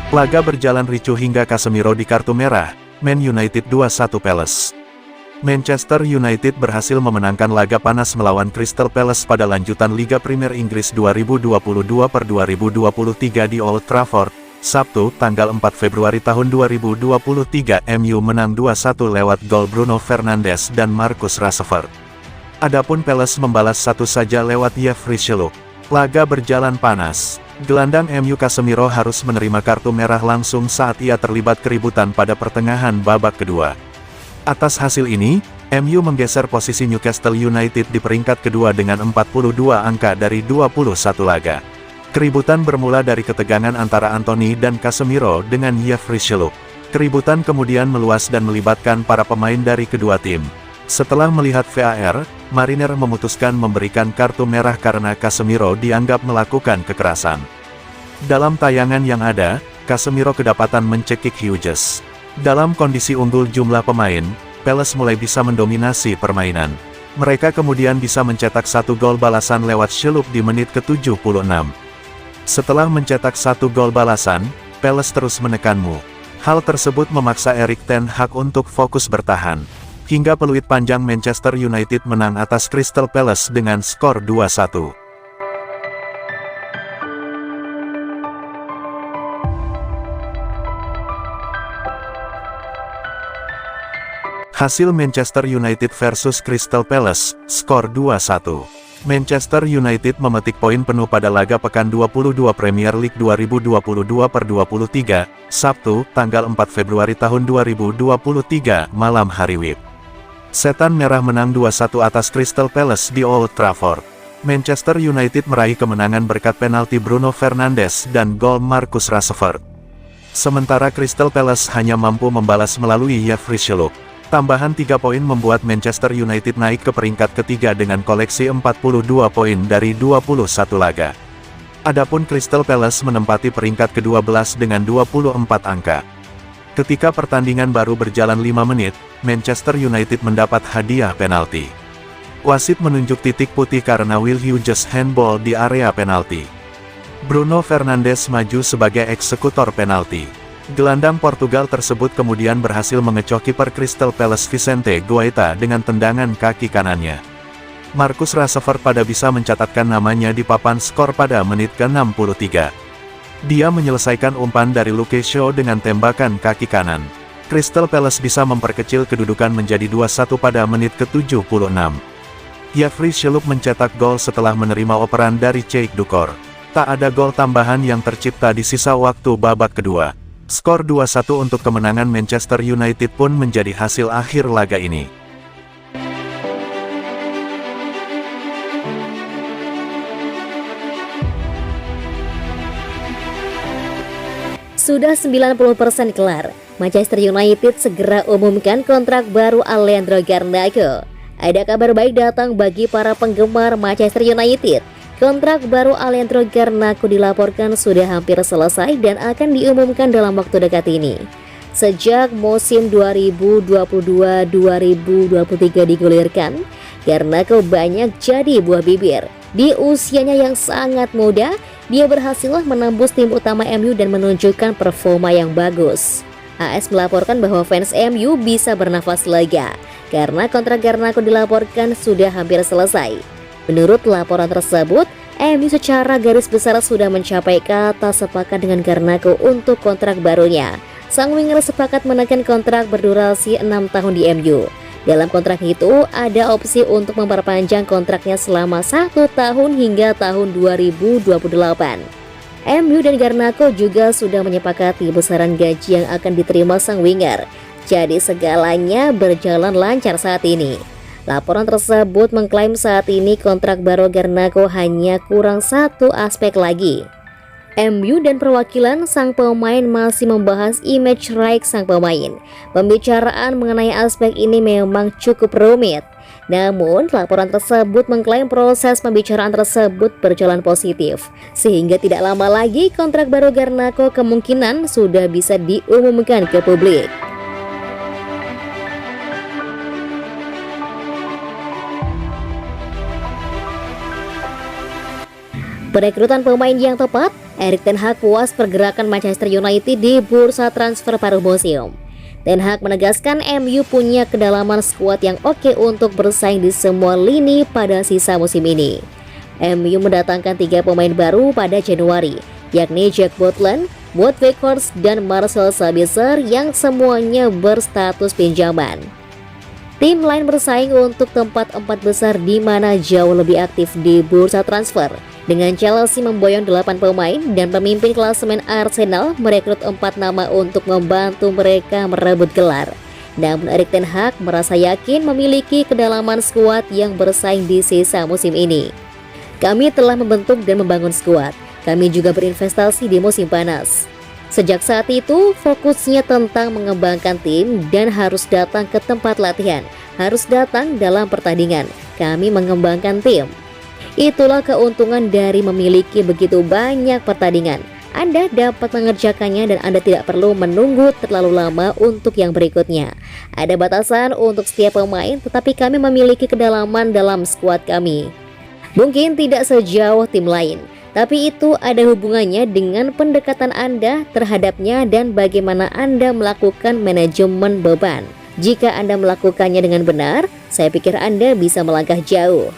Laga berjalan ricuh hingga Casemiro di kartu merah, Man United 2-1 Palace. Manchester United berhasil memenangkan laga panas melawan Crystal Palace pada lanjutan Liga Premier Inggris 2022-2023 di Old Trafford, Sabtu, tanggal 4 Februari tahun 2023. MU menang 2-1 lewat gol Bruno Fernandes dan Marcus Rashford. Adapun Palace membalas satu saja lewat Jeffrey Schlupp. Laga berjalan panas. Gelandang MU Casemiro harus menerima kartu merah langsung saat ia terlibat keributan pada pertengahan babak kedua. Atas hasil ini, MU menggeser posisi Newcastle United di peringkat kedua dengan 42 angka dari 21 laga. Keributan bermula dari ketegangan antara Anthony dan Casemiro dengan Jeffrey Schlupp. Keributan kemudian meluas dan melibatkan para pemain dari kedua tim. Setelah melihat VAR, Mariner memutuskan memberikan kartu merah karena Casemiro dianggap melakukan kekerasan. Dalam tayangan yang ada, Casemiro kedapatan mencekik Hughes. Dalam kondisi unggul jumlah pemain, Palace mulai bisa mendominasi permainan. Mereka kemudian bisa mencetak satu gol balasan lewat Schlupp di menit ke-76. Setelah mencetak satu gol balasan, Palace terus menekanmu. Hal tersebut memaksa Erik ten Hag untuk fokus bertahan. Hingga peluit panjang Manchester United menang atas Crystal Palace dengan skor 2-1. Hasil Manchester United versus Crystal Palace, skor 2-1. Manchester United memetik poin penuh pada laga pekan 22 Premier League 2022/23, Sabtu, tanggal 4 Februari tahun 2023, malam hari WIB. Setan Merah menang 2-1 atas Crystal Palace di Old Trafford. Manchester United meraih kemenangan berkat penalti Bruno Fernandes dan gol Marcus Rashford. Sementara Crystal Palace hanya mampu membalas melalui Jeffrey Schlupp. Tambahan 3 poin membuat Manchester United naik ke peringkat ketiga dengan koleksi 42 poin dari 21 laga. Adapun Crystal Palace menempati peringkat ke-12 dengan 24 angka. Ketika pertandingan baru berjalan 5 menit, Manchester United mendapat hadiah penalti. Wasit menunjuk titik putih karena Will Hughes handball di area penalti. Bruno Fernandes maju sebagai eksekutor penalti. Gelandang Portugal tersebut kemudian berhasil mengecoh kiper Crystal Palace Vicente Guaita dengan tendangan kaki kanannya. Marcus Rashford pada bisa mencatatkan namanya di papan skor pada menit ke-63. Dia menyelesaikan umpan dari Luke Shaw dengan tembakan kaki kanan. Crystal Palace bisa memperkecil kedudukan menjadi 2-1 pada menit ke-76. Jeffrey Schlupp mencetak gol setelah menerima operan dari Cheikh Dukor. Tak ada gol tambahan yang tercipta di sisa waktu babak kedua. Skor 2-1 untuk kemenangan Manchester United pun menjadi hasil akhir laga ini. Sudah 90% kelar, Manchester United segera umumkan kontrak baru Alejandro Garnacho. Ada kabar baik datang bagi para penggemar Manchester United. Kontrak baru Alejandro Garnacho dilaporkan sudah hampir selesai dan akan diumumkan dalam waktu dekat ini. Sejak musim 2022-2023 digulirkan, Garnacho banyak jadi buah bibir. Di usianya yang sangat muda, dia berhasil menembus tim utama MU dan menunjukkan performa yang bagus. AS melaporkan bahwa fans MU bisa bernafas lega karena kontrak Garnacho dilaporkan sudah hampir selesai. Menurut laporan tersebut, MU secara garis besar sudah mencapai kata sepakat dengan Garnacho untuk kontrak barunya. Sang winger sepakat menekan kontrak berdurasi 6 tahun di MU. Dalam kontrak itu, ada opsi untuk memperpanjang kontraknya selama 1 tahun hingga tahun 2028. MU dan Garnacho juga sudah menyepakati besaran gaji yang akan diterima sang winger. Jadi segalanya berjalan lancar saat ini. Laporan tersebut mengklaim saat ini kontrak baru Garnacho hanya kurang satu aspek lagi. MU dan perwakilan sang pemain masih membahas image right sang pemain. Pembicaraan mengenai aspek ini memang cukup rumit. Namun, laporan tersebut mengklaim proses pembicaraan tersebut berjalan positif. Sehingga tidak lama lagi kontrak baru Garnacho kemungkinan sudah bisa diumumkan ke publik. Perekrutan pemain yang tepat Erik ten Hag puas pergerakan Manchester United di bursa transfer paruh musim. Ten Hag menegaskan MU punya kedalaman skuad yang oke untuk bersaing di semua lini pada sisa musim ini. MU mendatangkan 3 pemain baru pada Januari, yakni Jack Butland, Wout Weghorst, dan Marcel Sabitzer yang semuanya berstatus pinjaman. Tim lain bersaing untuk tempat 4 besar di mana jauh lebih aktif di bursa transfer, dengan Chelsea memboyong 8 pemain dan pemimpin klasemen Arsenal merekrut 4 nama untuk membantu mereka merebut gelar. Namun Erik ten Hag merasa yakin memiliki kedalaman skuad yang bersaing di sisa musim ini. Kami telah membentuk dan membangun skuad. Kami juga berinvestasi di musim panas. Sejak saat itu, fokusnya tentang mengembangkan tim dan harus datang ke tempat latihan, harus datang dalam pertandingan. Kami mengembangkan tim. Itulah keuntungan dari memiliki begitu banyak pertandingan. Anda dapat mengerjakannya dan Anda tidak perlu menunggu terlalu lama untuk yang berikutnya. Ada batasan untuk setiap pemain, tetapi kami memiliki kedalaman dalam skuad kami. Mungkin tidak sejauh tim lain, tapi itu ada hubungannya dengan pendekatan Anda terhadapnya dan bagaimana Anda melakukan manajemen beban. Jika Anda melakukannya dengan benar, saya pikir Anda bisa melangkah jauh.